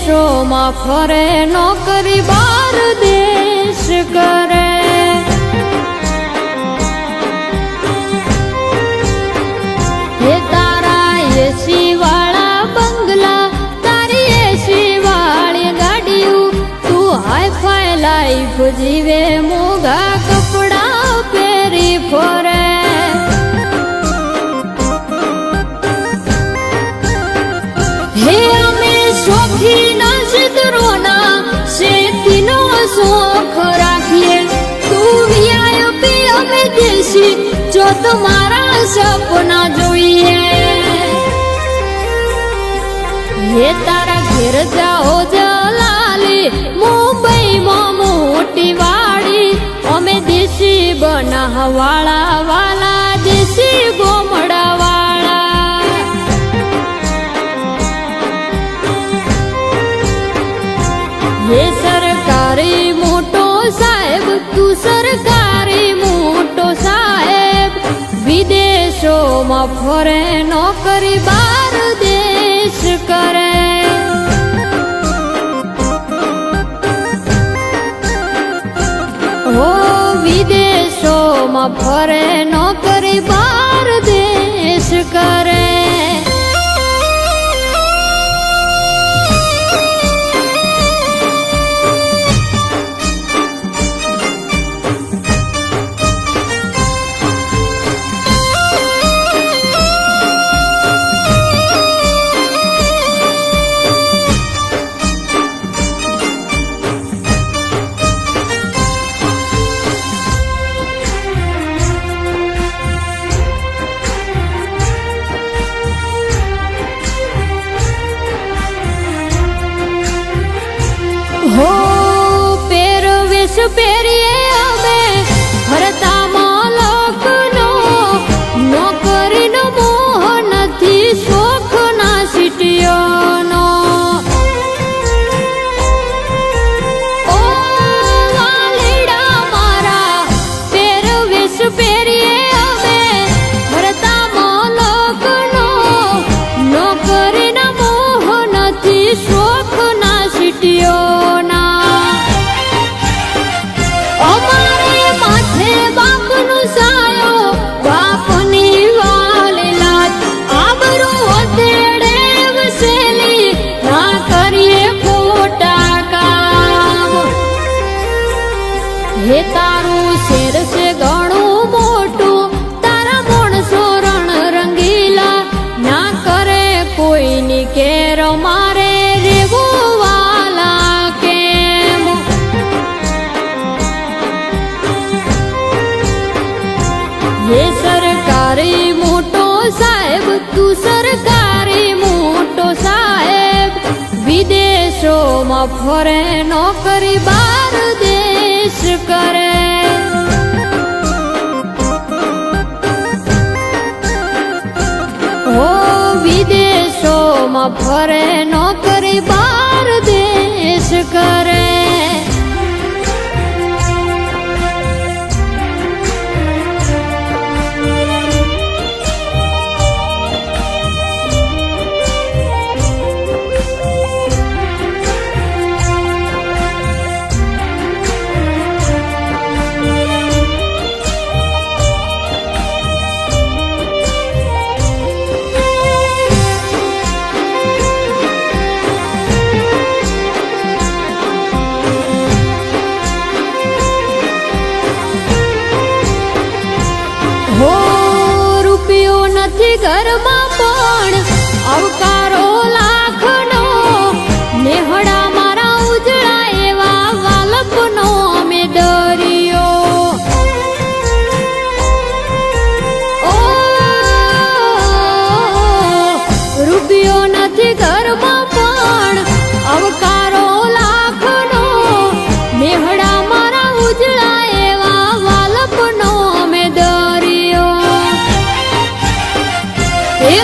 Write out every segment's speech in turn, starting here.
વિદેશોમાં ફરે નોકરી બાર દેશ કરે હે તારા એસી વાળા બંગલા તારી એસી વાળી ગાડીયું તું હાઈ ફાઈ લાઈફ જીવે મોઘા કપડા પહેરી ફરે શોખીના સિદ્ધરોના શેતીનો શોખ રાખીએ તું વીઆઈપી અમે દેશી જો તમારા સપના જોઈએ હે તારા ઘેર જાઓ જલાલી મુંબઈમાં મોટી વાડી અમે દેશી બનાવવાળા વાલા દેશી ગોમડા ये सरकारी मोटो साहेब तू सरकारी मोटो साहेब विदेशों में फरे नौकरी बार देश करे हो विदेशों में फरे नौकरी बार देश करे हो पेरवेश पेरिए अमे भरता मालकनो नौकरी नो मोह नथी शोख ना सीटियोनो ओ वालीड़ा मारा पेरवेश पेरिए अमे भरता मालकनो नौकरी ना मोह नथी शोख ना सीटियो हे तारू शेर से घणु मोटू तारा माणसो रण रंगीला ना करे कोई नी केर मारे रेवो वाला केम ये सरकारी मोटो साहेब तू सरकारी मोटो साहेब विदेशों में फरे नौकरी बार देश करे हो विदेशों में फरे नौकरी बार देश करे हो रुपयो नथी घर में पण अवकारो लाखनो नेहड़ा मारा उजड़ा एवा वालपनो अमे दरियो ओ रुपयो नथी घर में पण अवकारो लाखनो नेहड़ा मारा उजड़ा एवा वालपनो अमे दरियो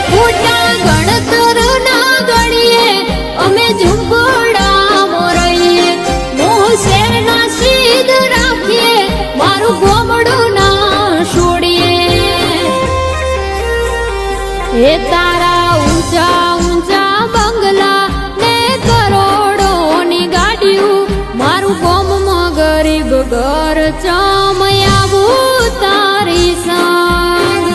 खोटा गणतर ना गणिए अमे झुंपड़ा मोरईए मोह शेर ना सीध राखिए मारू गोमड़ू ना छोड़िए हे तारा ऊंचा ऊंचा बंगला ने करोड़ ઘર ચમયાવું તારી સંગ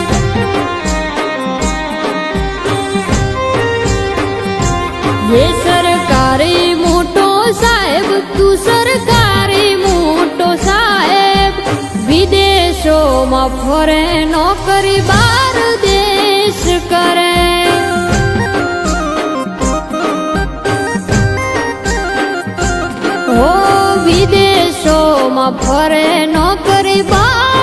ये सरकारी मोटो साहेब तू सरकारी मोटो साहेब विदेशों में फरे नौकरी बार देश करे हो विदेशों में फरे नौकरी बार